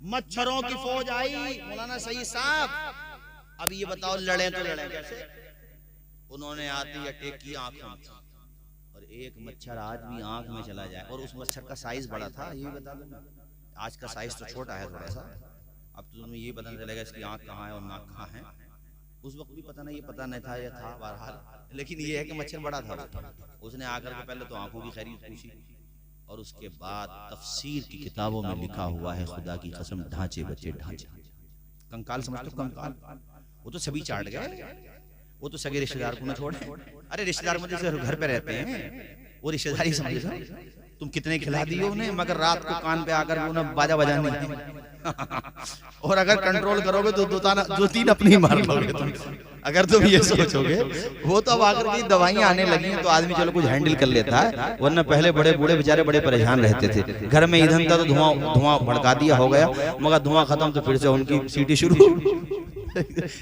मच्छरों की फौज आई। मौलाना सईद साहब, अब ये बताओ लड़े तो लड़े कैसे? उन्होंने आते ही अटैक किया आंखों में, और एक मच्छर आज भी आंख में चला जाए, और उस मच्छर का साइज बड़ा था, ये भी बता दो। आज का साइज तो छोटा है थोड़ा सा, अब तो तुम्हें ये पता नहीं चलेगा इसकी आंख कहाँ है और नाक कहाँ है। उस वक्त भी पता नहीं, ये पता नहीं था, ये था बहरहाल, लेकिन ये है कि मच्छर बड़ा था। उसने आकर के पहले तो आंखों की खैरियत पूछी, और उसके बाद तफसीर की किताबों में लिखा हुआ है, खुदा की कसम, ढांचे बच्चे ढांचे। कंकाल समझते हो? कंकाल वो तो सभी चाट गए, वो तो सगे रिश्तेदार को न छोड़े। अरे रिश्तेदार मुझे घर पे रहते हैं, वो रिश्तेदारी समझो। तुम कितने खिला दिए उन्हें, मगर रात को कान पे आकर उन्हें बाजा बजानी है। और अगर कंट्रोल करोगे तो दो तीन अपनी मार लोगे तुम, अगर तुम ये सोचोगे। वो तो अब आकर की दवाइयां आने लगी हैं तो आदमी चलो कुछ हैंडल कर लेता है, वरना पहले बड़े बूढ़े बेचारे बड़े परेशान रहते थे। घर में ईंधन था तो धुआं भड़का दिया हो गया, मगर धुआं खत्म तो फिर से उनकी सीटी शुरू।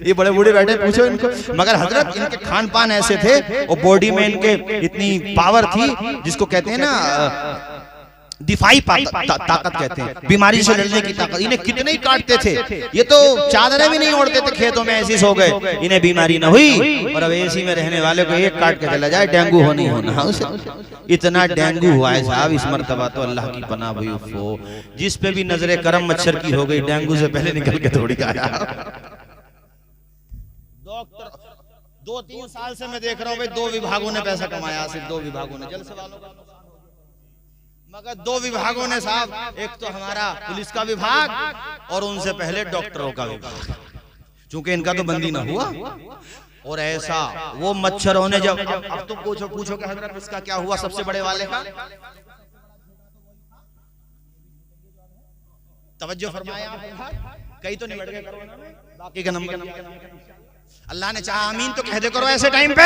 ये बड़े बूढ़े बैठे, पूछो इनको। मगर हजरत इनके खान पान ऐसे थे और बॉडी में इनके इतनी पावर थी, जिसको कहते हैं ना दिफाई ताकत कहते हैं, बीमारी से लड़ने की ताकत। इन्हें कितने ही काटते थे, ये तो चादरें भी नहीं ओढ़ते थे खेतों में, ऐसी सो गए, इन्हें बीमारी न हुई। और अब एसी में रहने वाले को एक काट के चला जाए, डेंगू हो नहीं होना उसे। इतना डेंगू हुआ है साहब इस मर्तबा, तो अल्लाह की पनाह भई। उफ़ो, जिस पे भी नजरे करम मच्छर की हो गई, डेंगू से पहले निकल के थोड़ी आया। डॉक्टर 2-3 साल से मैं देख रहा हूँ भाई, 2 विभागों ने पैसा कमाया, सिर्फ 2 विभागों ने, जलसे वालों का। मगर 2 विभागों ने साहब, एक तो हमारा पुलिस का विभाग और उनसे पहले डॉक्टरों का विभाग, चूंकि इनका तो बंदी ना हुआ। और ऐसा वो मच्छरों ने जब, अब तुम पूछो कि हजरत इसका क्या हुआ, सबसे बड़े वाले का? तवज्जो फरमाया, कई तो निबट गए कोरोना में, बाकी का नंबर अल्लाह ने चाहा आमीन तो कह दे करो ऐसे टाइम पे।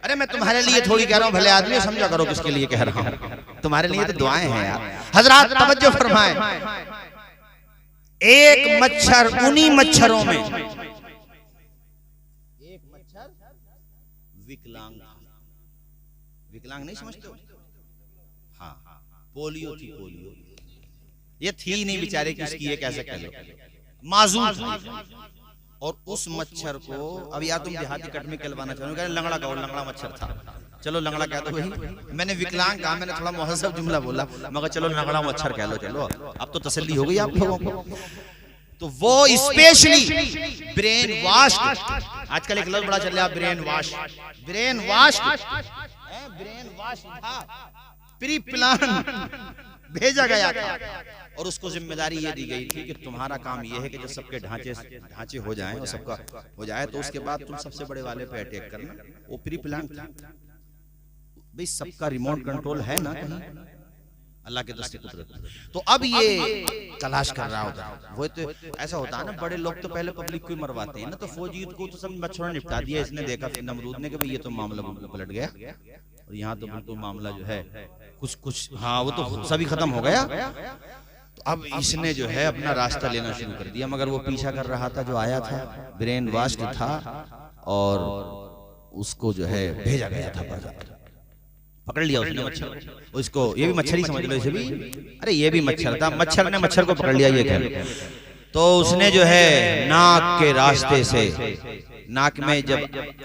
अरे मैं तुम्हारे लिए थोड़ी कह रहा हूँ, भले आदमी समझा करो किसके लिए कह रहा हूँ, तुम्हारे लिए तो दुआएं हैं यार। हजरात तवज्जो फरमाएं, एक मच्छर, उन्हीं मच्छरों में एक मच्छर विकलांग नहीं समझते हो? हाँ, पोलियो थी, पोलियो ये थी नहीं बेचारे की, उसकी ये कैसे कह लो, माजूर। और उस मच्छर को, अब यार तुम देहाती कट में कहलवाना चाहोगे, लंगड़ा कहो, लंगड़ा मच्छर था, चलो लंगड़ा कह दो भाई। मैंने विकलांग कहा, मैंने थोड़ा मुहज़्ज़ब जुमला बोला, मगर चलो लंगड़ा मच्छर कह लो, चलो अब तो तसल्ली हो गई आप लोगों को। तो वो स्पेशली ब्रेन वॉश, आजकल एक लफ्ज़ बड़ा चल रहा है, ब्रेन वॉश। ब्रेन वॉश था, प्री प्लान भेजा गया था, और उसको जिम्मेदारी ये दी गई थी कि तुम्हारा काम ये है कि जब सबके ढांचे हो जाएं और सबका हो जाए, तो उसके बाद तुम सबसे बड़े वाले पे अटैक करना। वो प्री प्लान था भाई, सबका रिमोट कंट्रोल है ना कहीं, अल्लाह के दस्ते कुदरत। तो अब ये तलाश कर रहा होता, वो तो ऐसा होता है ना, बड़े लोग तो पहले पब्लिक को ही मरवाते हैं ना, तो फौजी को तो सब मच्छरों ने निपटा दिया। इसने देखा फिर नमरूद ने कि भाई ये तो मामला पलट गया, और यहाँ तो बिल्कुल मामला जो है कुछ हाँ, वो तो सभी खत्म हो गया। तो अब इसने जो है अपना रास्ता लेना शुरू कर दिया, मगर वो पीछा कर रहा था जो आया था, ब्रेन वॉश्ड था, और उसको जो है भेजा गया था बाजार। पकड़ लिया उसने मच्छर, उसको ये भी मच्छर ही समझ लो इसे भी, अरे ये भी मच्छर था, मच्छर ने मच्छर को पकड़ लिया ये कह। तो उसने जो है नाक के रास्ते से, नाक में जब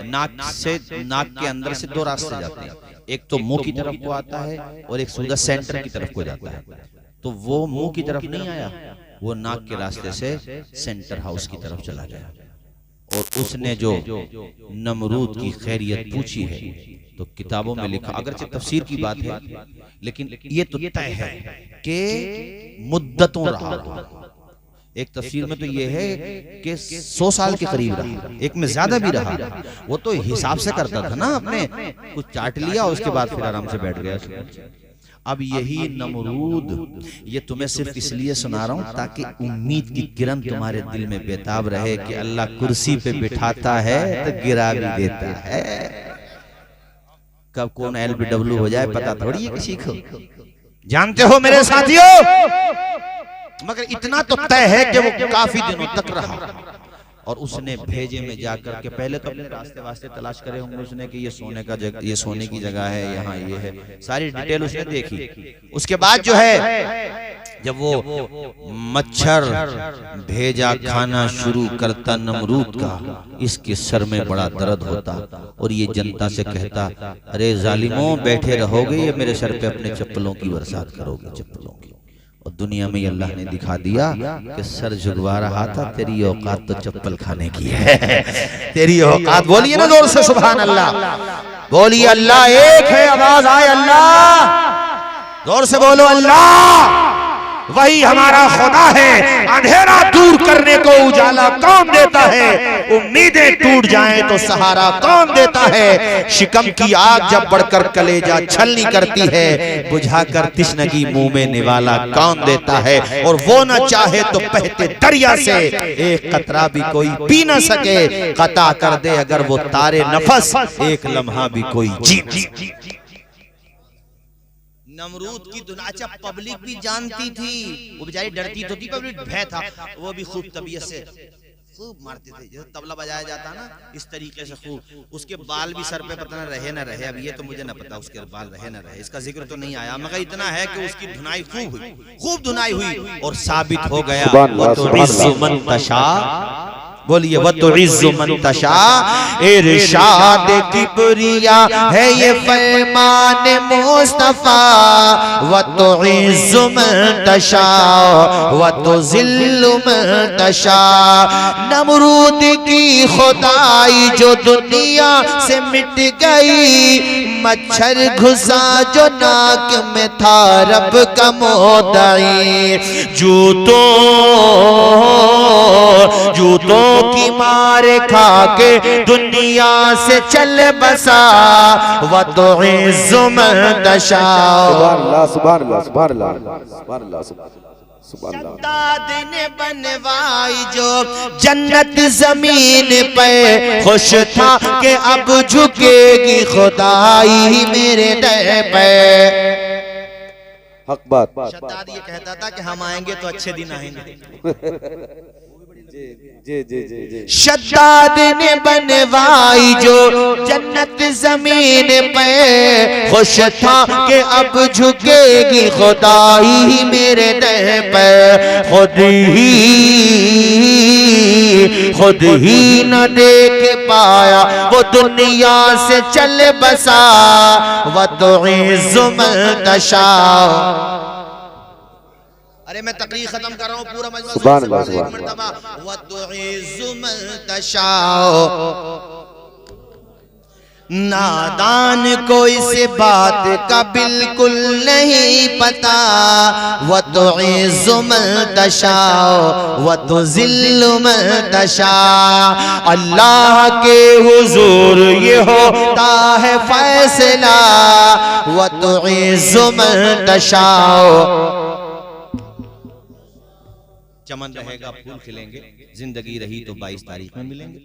नाक के अंदर से 2 रास्ते जाते हैं, एक तो मुंह की तरफ को आता है और एक सीधा सेंटर की तरफ को जाता है। तो वो मुंह की तरफ नहीं आया, वो नाक के रास्ते से सेंटर हाउस की तरफ चला गया। और उसने जो नमरूद की खैरियत पूछी है, तो किताबों में लिखा, अगरचे तफसीर की बात है, लेकिन ये तो तय है कि मुद्दतों रहा। एक तफसीर में तो ये है कि 100 साल के करीब रहा, एक में ज्यादा भी रहा। वो तो हिसाब से करता था ना, अपने कुछ चाट लिया उसके बाद फिर आराम से बैठ गया। अब यही नमरूद, ये तुम्हें सिर्फ इसलिए सुना रहा हूं ताकि उम्मीद की किरण तुम्हारे दिल में बेताब रहे कि अल्लाह कुर्सी पे बिठाता है तो गिरा भी देता है। कब कौन LBW हो जाए पता थोड़ी है किसी को, जानते हो मेरे साथियों। मगर इतना तो तय है कि वो काफी दिनों तक रहा, और उसने भेजे में जाकर के पहले तो अपने रास्ते वास्ते तलाश करे होंगे उसने कि ये सोने का जगह, ये सोने की जगह है, यहाँ ये है, सारी डिटेल उसने देखी। उसके बाद जो है जब वो मच्छर भेजा खाना शुरू करता नमरूद का, इसके सर में बड़ा दर्द होता और ये जनता से कहता, अरे जालिमों बैठे रहोगे या मेरे सर पे अपने चप्पलों की बरसात करोगे, चप्पलों की। और दुनिया में अल्लाह ने दिखा दिया कि सर झुकवा रहा था, तेरी औकात तो चप्पल खाने की है। तेरी औकात, बोलिए ना जोर से सुभान अल्लाह, बोलिए अल्लाह एक है, आवाज आए अल्लाह, जोर से बोलो अल्लाह। वही हमारा खुदा है, अंधेरा दूर करने को उजाला कौन देता है, उम्मीदें टूट जाएं तो सहारा कौन देता है, शिकम की आग जब बढ़कर कलेजा छलनी करती है, बुझाकर तिश्नगी मुंह में निवाला कौन देता है, और वो न चाहे तो बहते दरिया से एक कतरा भी कोई पी न सके, कता कर दे अगर वो तारे नफस, एक लम्हा भी कोई जी। नमरूद की दुनिया, अच्छा पब्लिक भी जानती थी, वो बेचारी डरती तो थी, पब्लिक भय था, वो भी खूब तबीयत से खूब मारते थे, जैसे तबला बजाया जाता ना इस तरीके से खूब। उसके बाल भी सर पे पता न रहे न रहे, अब ये तो मुझे न पता उसके बाल रहे न रहे, इसका जिक्र तो नहीं आया, मगर इतना है कि उसकी धुनाई खूब हुई, खूब धुनाई हुई और साबित हो गया, वो तो इज़्ज़ु मन तशा, बोलिए वो तो इज़्ज़ु मन तशा, इरशाद किबरिया है ये फरमान मुस्तफा, व तो इज़्ज़ु मन तशा व तो ज़िल्लु मन तशा। नमरूद की खुदाई जो दुनिया से मिट गई, मच्छर घुसा जो नाक में था रब का मोदाई, जूतों की मारे खा के दुनिया से चल बसा, व तो इज़्ज़ु मन तशा। सुभान अल्लाह, सुभान अल्लाह, सुभान अल्लाह, सुभान अल्लाह। शद्दाद ने बनवाई जो जन्नत जमीन पे, खुश था कि अब झुकेगी खुदाई मेरे दर पे। हक बात। शद्दाद ये कहता था कि हम आएंगे तो अच्छे दिन आएंगे। शद्दाद ने बनवाई जो जन्नत जमीन पे, खुश था कि अब झुकेगी खुदाई मेरे दर पे। खुद ही न देख पाया वो दुनिया से चल बसा, व तो इज़्ज़ु मन तशा। अरे मैं तकरीर खत्म कर रहा हूँ, पूरा मजमा सुभान अल्लाह, सुभान एक मर्तबा, व तो इज़्ज़ु मन तशा। नादान को इस बात का बिल्कुल नहीं पता, व तो इज़्ज़ु मन तशा व तो ज़िल्लु मन तशा। अल्लाह के हुजूर ये होता है फैसला, व तो इज़्ज़ु मन तशा। चमन रहेगा, फूल खिलेंगे, जिंदगी रही तो 22 तारीख में मिलेंगे।